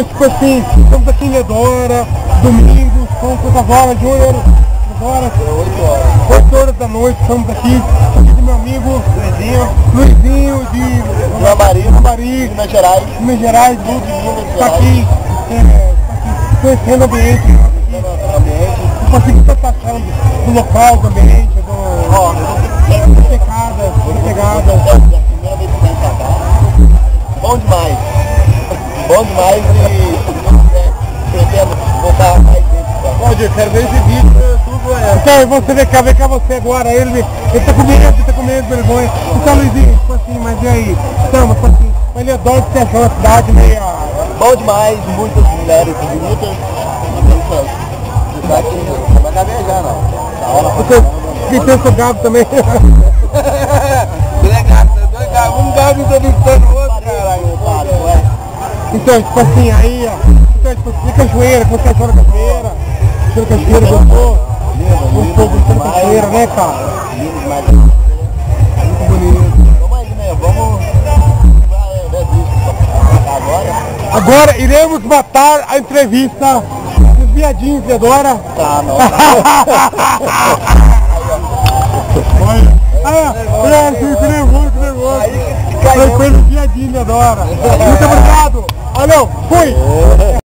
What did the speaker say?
Então, tipo assim, estamos aqui em Edora, domingo, são quantas horas, Júnior? 8 horas da noite, estamos aqui com meu amigo Luizinho de Lambari, Minas Gerais, está aqui conhecendo o ambiente, tipo assim, o que está achando do local, do ambiente, da pegada. Bom demais e pretendo voltar mais vezes. Pode, quero ver esse vídeo no YouTube. Então, você vem cá você agora, ele tá com medo, vergonha. Então, Luizinho, tipo assim, mas e aí? Estamos, tipo assim, ele adora que você achou a cidade meio... Bom demais, muitas mulheres bonitas. Não vai gaguejar, não. E tem o seu gado também. Um gado entrevistando o outro, caralho. Então, tipo assim, aí, ó. Então, tipo, e cachoeira, como você achou na cachoeira? Achou a cachoeira, gostou? Gostou da cachoeira, né, cara? Muito bonito. Vamos aí, né? Vamos agora iremos matar a entrevista dos viadinhos de Edora. Tá, não. Olha, nervoso. Foi pelo viadinho de Edora. Muito obrigado. Valeu, fui.